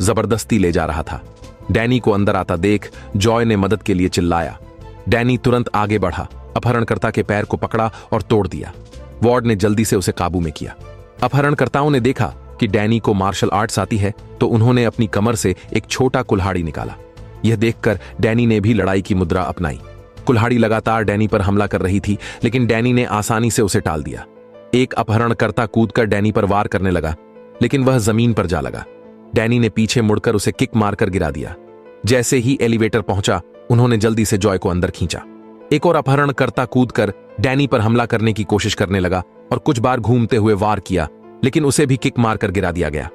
जबरदस्ती ले जा रहा था। डैनी को अंदर आता देख जॉय ने मदद के लिए चिल्लाया। डैनी तुरंत आगे बढ़ा, अपहरणकर्ता के पैर को पकड़ा और तोड़ दिया। वार्ड ने जल्दी से उसे काबू में किया। अपहरणकर्ताओं ने देखा कि डैनी को मार्शल आर्ट्स आती है तो उन्होंने अपनी कमर से एक छोटा कुल्हाड़ी निकाला। यह देखकर डैनी ने भी लड़ाई की मुद्रा अपनाई। कुल्हाड़ी लगातार डैनी पर हमला कर रही थी, लेकिन डैनी ने आसानी से उसे टाल दिया। एक अपहरणकर्ता कूदकर डैनी पर वार करने लगा, लेकिन वह जमीन पर जा लगा। डैनी ने पीछे मुड़कर उसे किक मारकर गिरा दिया। जैसे ही एलिवेटर पहुंचा, उन्होंने जल्दी से जॉय को अंदर खींचा। एक और अपहरणकर्ता कूदकर डैनी पर हमला करने की कोशिश करने लगा और कुछ बार घूमते हुए वार किया, लेकिन उसे भी किक मारकर गिरा दिया गया।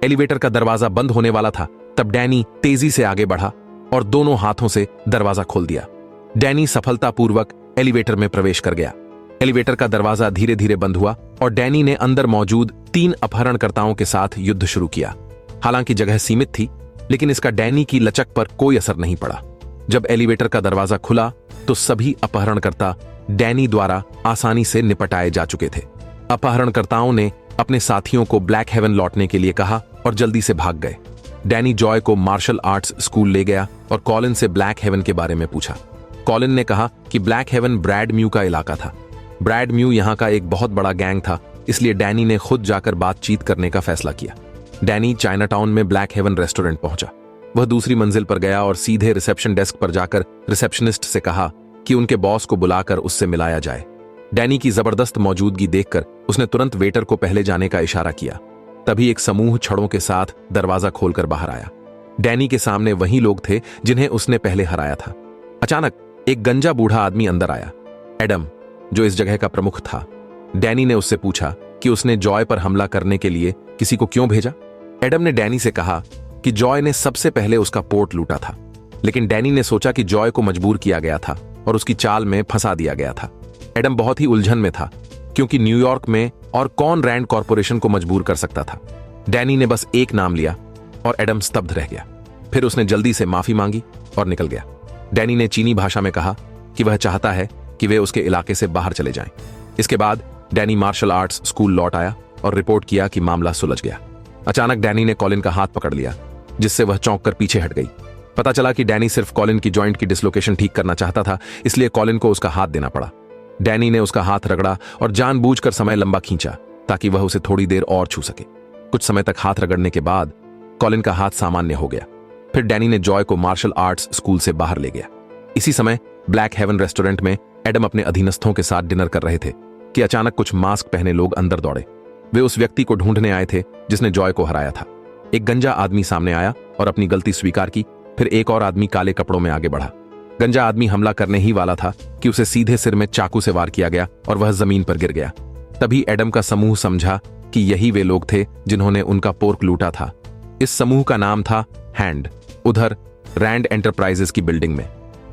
एलिवेटर का दरवाजा बंद होने वाला था, तब डैनी तेजी से आगे बढ़ा और दोनों हाथों से दरवाजा खोल दिया। डैनी सफलतापूर्वक एलिवेटर में प्रवेश कर गया। एलिवेटर का दरवाजा धीरे धीरे बंद हुआ और डैनी ने अंदर मौजूद 3 अपहरणकर्ताओं के साथ युद्ध शुरू किया। हालांकि जगह सीमित थी, लेकिन इसका डैनी की लचक पर कोई असर नहीं पड़ा। जब एलिवेटर का दरवाजा खुला तो सभी अपहरणकर्ता डैनी द्वारा आसानी से निपटाए जा चुके थे। अपहरणकर्ताओं ने अपने साथियों को ब्लैक हेवन लौटने के लिए कहा और जल्दी से भाग गए। डैनी जॉय को मार्शल आर्ट्स स्कूल ले गया और कॉलिन से ब्लैक हेवन के बारे में पूछा। कॉलिन ने कहा कि ब्लैक हेवन ब्रैड म्यू का इलाका था। ब्रैड म्यू यहाँ का एक बहुत बड़ा गैंग था, इसलिए डैनी ने खुद जाकर बातचीत करने का फैसला किया। डैनी चाइनाटाउन में ब्लैक हेवन रेस्टोरेंट पहुंचा। वह दूसरी मंजिल पर गया और सीधे रिसेप्शन डेस्क पर जाकर रिसेप्शनिस्ट से कहा कि उनके बॉस को बुलाकर उससे मिलाया जाए। डैनी की जबरदस्त मौजूदगी देखकर उसने तुरंत वेटर को पहले जाने का इशारा किया। तभी एक समूह छड़ों के साथ दरवाजा खोलकर बाहर आया। डैनी के सामने वही लोग थे जिन्हें उसने पहले हराया था। अचानक एक गंजा बूढ़ा आदमी अंदर आया, एडम, जो इस जगह का प्रमुख था। डैनी ने उससे पूछा कि उसने जॉय पर हमला करने के लिए किसी को क्यों भेजा। एडम ने डैनी से कहा कि जॉय ने सबसे पहले उसका पोर्ट लूटा था, लेकिन डैनी ने सोचा कि जॉय को मजबूर किया गया था और उसकी चाल में फंसा दिया गया था। एडम बहुत ही उलझन में था, क्योंकि न्यूयॉर्क में और कौन रैंड कॉरपोरेशन को मजबूर कर सकता था। डैनी ने बस एक नाम लिया और एडम स्तब्ध रह गया। फिर उसने जल्दी से माफी मांगी और निकल गया। डैनी ने चीनी भाषा में कहा कि वह चाहता है कि वे उसके इलाके से बाहर चले जाएं। इसके बाद डैनी मार्शल आर्ट्स स्कूल लौट आया और रिपोर्ट किया कि मामला सुलझ गया। अचानक डैनी ने कॉलिन का हाथ पकड़ लिया, जिससे वह चौंक कर पीछे हट गई। पता चला कि डैनी सिर्फ कॉलिन की जॉइंट की डिसलोकेशन ठीक करना चाहता था, इसलिए कॉलिन को उसका हाथ देना पड़ा। डैनी ने उसका हाथ रगड़ा और जानबूझकर समय लंबा खींचा ताकि वह उसे थोड़ी देर और छू सके। कुछ समय तक हाथ रगड़ने के बाद कॉलिन का हाथ सामान्य हो गया। फिर डैनी ने जॉय को मार्शल आर्ट्स स्कूल से बाहर ले गया। इसी समय ब्लैक हेवन रेस्टोरेंट में एडम अपने अधीनस्थों के साथ डिनर कर रहे थे कि अचानक कुछ मास्क पहने लोग अंदर दौड़े। वे उस व्यक्ति को ढूंढने आए थे जिसने जॉय को हराया था। एक गंजा आदमी सामने आया और अपनी गलती स्वीकार की। फिर एक और आदमी काले कपड़ों में आगे बढ़ा। गंजा आदमी हमला करने ही वाला था कि उसे सीधे सिर में चाकू से वार किया गया और वह जमीन पर गिर गया। तभी एडम का समूह समझा कि यही वे लोग थे जिन्होंने उनका पोर्क लूटा था। इस समूह का नाम था हैंड। उधर रैंड एंटरप्राइजेस की बिल्डिंग में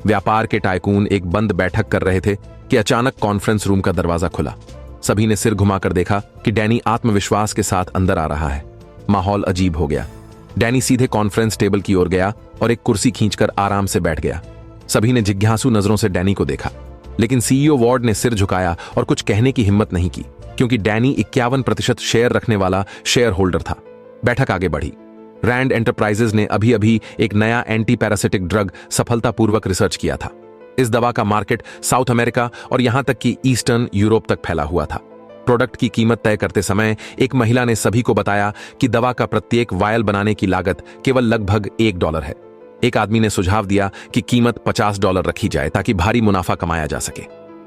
व्यापार के टाइकून एक बंद बैठक कर रहे थे कि अचानक कॉन्फ्रेंस रूम का दरवाजा खुला। सभी ने सिर घुमाकर देखा कि डैनी आत्मविश्वास के साथ अंदर आ रहा है। माहौल अजीब हो गया। डैनी सीधे कॉन्फ्रेंस टेबल की ओर गया और एक कुर्सी खींचकर आराम से बैठ गया। सभी ने जिज्ञासु नजरों से डैनी को देखा, लेकिन सीईओ वार्ड ने सिर झुकाया और कुछ कहने की हिम्मत नहीं की, क्योंकि डैनी 51% शेयर रखने वाला शेयर होल्डर था। बैठक आगे बढ़ी। रैंड एंटरप्राइजेज ने अभी अभी एक नया एंटी पैरासिटिक ड्रग सफलतापूर्वक रिसर्च किया था। इस दवा का मार्केट साउथ अमेरिका और यहां तक कि ईस्टर्न यूरोप तक फैला हुआ था। प्रोडक्ट की कीमत तय करते समय एक महिला ने सभी को बताया कि दवा का प्रत्येक वायल बनाने की लागत केवल लगभग $1 है। एक आदमी ने सुझाव दिया कि कीमत $50 रखी जाए ताकि भारी मुनाफा कमाया जा सके।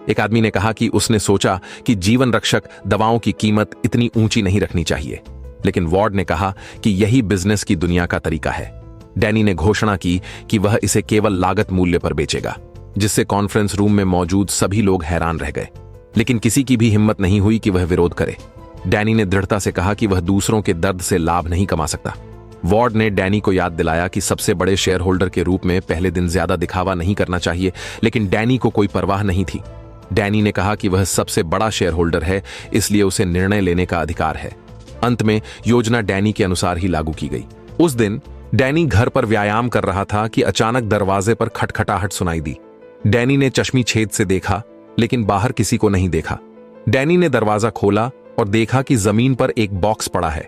एक आदमी ने कहा कि उसने सोचा कि जीवन रक्षक दवाओं की कीमत इतनी ऊंची नहीं रखनी चाहिए, लेकिन वार्ड ने कहा कि यही बिजनेस की दुनिया का तरीका है। डैनी ने घोषणा की कि वह इसे केवल लागत मूल्य पर बेचेगा, जिससे कॉन्फ्रेंस रूम में मौजूद सभी लोग हैरान रह गए, लेकिन किसी की भी हिम्मत नहीं हुई कि वह विरोध करे। डैनी ने दृढ़ता से कहा कि वह दूसरों के दर्द से लाभ नहीं कमा सकता। वार्ड ने डैनी को याद दिलाया कि सबसे बड़े शेयर होल्डर के रूप में पहले दिन ज्यादा दिखावा नहीं करना चाहिए, लेकिन डैनी को कोई परवाह नहीं थी। डैनी ने कहा कि वह सबसे बड़ा शेयर होल्डर है, इसलिए उसे निर्णय लेने का अधिकार है। अंत में योजना डैनी के अनुसार ही लागू की गई। उस दिन डैनी घर पर व्यायाम कर रहा था कि अचानक दरवाजे पर खटखटाहट सुनाई दी। डैनी ने चश्मी छेद से देखा, लेकिन बाहर किसी को नहीं देखा। डैनी ने दरवाजा खोला और देखा कि जमीन पर एक बॉक्स पड़ा है।